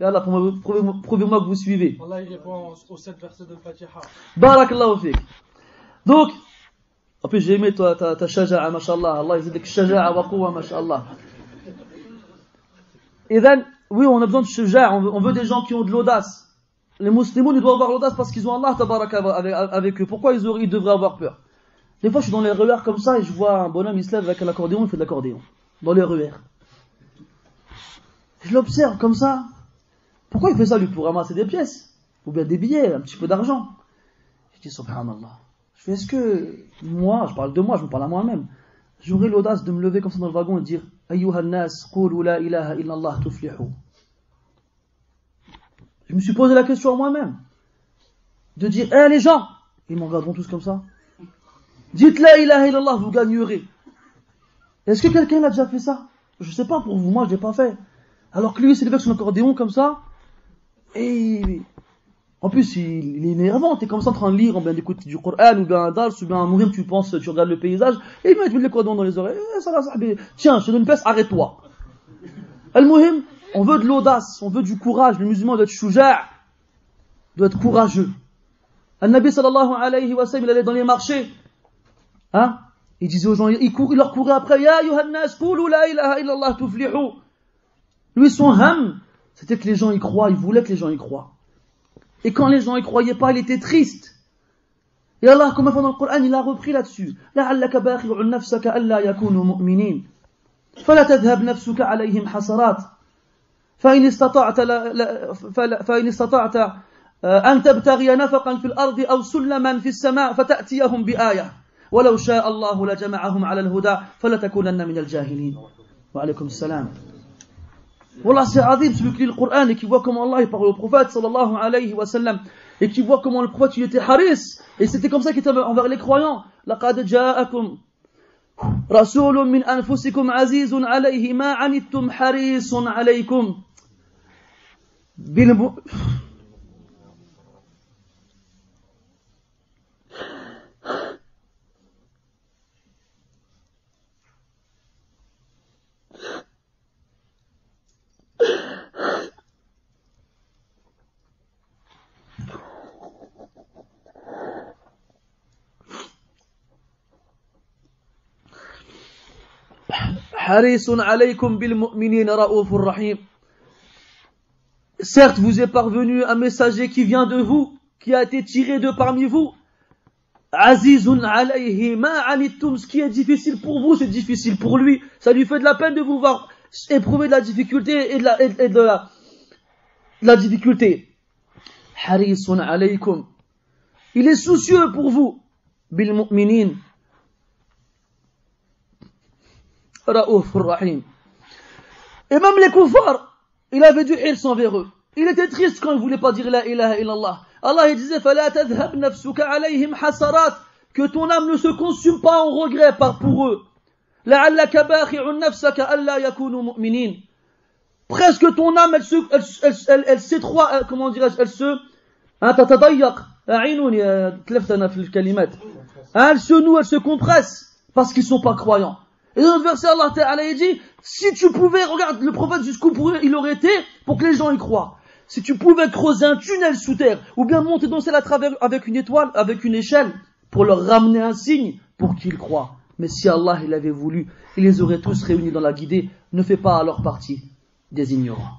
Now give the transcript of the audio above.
Et Allah, prouvez-moi que vous suivez. Allah, il répond aux 7 versets de Fatiha. Barakallahu fik. Donc, en plus j'ai aimé ta shaja'a, mashallah. Allah yazidik shaja'a wa quwwa, mashallah. Et then, oui, on a besoin de shaja'a, on veut des gens qui ont de l'audace. Les musulmans, ils doivent avoir l'audace parce qu'ils ont Allah tabaraka avec eux. Pourquoi ils devraient avoir peur? Des fois, je suis dans les RER comme ça et je vois un bonhomme, il se lève avec un accordéon, il fait de l'accordéon. Dans les RER. Je l'observe comme ça. Pourquoi il fait ça, lui, pour ramasser des pièces? Ou bien des billets, un petit peu d'argent? Je dis, subhanallah. Je fais, est-ce que moi, je parle de moi, je me parle à moi-même, j'aurais l'audace de me lever comme ça dans le wagon et dire, Ayyuhan nas, qulu la ilaha illallah tuflihu. Je me suis posé la question à moi-même. De dire, les gens, ils m'en regarderont tous comme ça. Dites la ilaha illallah, vous gagnerez. Est-ce que quelqu'un l'a déjà fait ça? Je sais pas pour vous, moi je l'ai pas fait. Alors que lui, il s'est levé avec son accordéon comme ça. Et en plus, il est énervant. T'es comme ça en train de lire, ou bien d'écouter du Coran, ou bien un dars, ou bien un mourim, tu regardes le paysage, et il met le cordon dans les oreilles. Tiens, je te donne une pièce, arrête-toi. Al-Muhim, on veut de l'audace, on veut du courage. Le musulman doit être shuja', doit être courageux. Al-Nabi sallallahu alayhi wa sallam, il allait dans les marchés. Hein? Il disait aux gens, il leur courait après, Ya yuhannas, qulu la ilaha illallah tuflihu. Lui, son ham, c'était que les gens y croient, il voulait que les gens y croient. Et quand les gens y croyaient pas, il était triste. Et Allah, comme dans le Coran, il a repris là-dessus. لَعَلَّكَ بَاخِعٌ نَفْسَكَ أَلَّا يَكُونُوا مُؤْمِنِينَ فَلَا تَذْهَبْ نَفْسُكَ عَلَيْهِمْ حَسَرَاتٍ فإن استطعت أن تبتغي نفقا في الأرض أو سلما في السماء فتأتيهم بآية ولو شاء الله لجمعهم على الهدى فلتكونن من الجاهلين. وعليكم السلام. Wallah, c'est adib celui qui lit le Coran et qui voit comment Allah il parle au prophète sallallahu alayhi wa sallam et qui voit comment le prophète il était haris et c'était comme ça qu'il était envers les croyants. لقد جاءكم رسول من أنفسكم عزيز عليه ما عنتم حريص عليكم حريص عليكم بالمؤمنين رؤوف رحيم. Certes, vous est parvenu un messager qui vient de vous, qui a été tiré de parmi vous. Azizun alayhi ma anittum, ce qui est difficile pour vous, c'est difficile pour lui. Ça lui fait de la peine de vous voir éprouver de la difficulté et de la difficulté. Harisun alaykum. Il est soucieux pour vous. Bil mu'minin. Ra'ouf rahim. Et même les kuffars, il avait du hirs envers eux. Il était triste quand il ne voulait pas dire la ilaha illallah. Allah il disait فَلَا تَذْهَبْ نَفْسُكَ عَلَيْهِمْ حَسَرَاتٍ, que ton âme ne se consume pas en regret pour eux. لَعَلَّكَ بَاخِعٌ نَفْسَكَ أَلَّا يَكُونُوا مُؤْمِنِينَ. Presque ton âme elle s'étroit, comment dirais-je, elle se تتضيق أعينوني تلفتنا في الكلمات. Elle se noue, elle se compresse parce qu'ils ne sont pas croyants. Et dans notre verset, Allah Ta'ala dit, si tu pouvais, regarde, le prophète jusqu'où il aurait été pour que les gens y croient. Si tu pouvais creuser un tunnel sous terre, ou bien monter dans le ciel à travers, avec une étoile, avec une échelle, pour leur ramener un signe, pour qu'ils croient. Mais si Allah, il avait voulu, il les aurait tous réunis dans la guidée, ne fais pas alors partie des ignorants.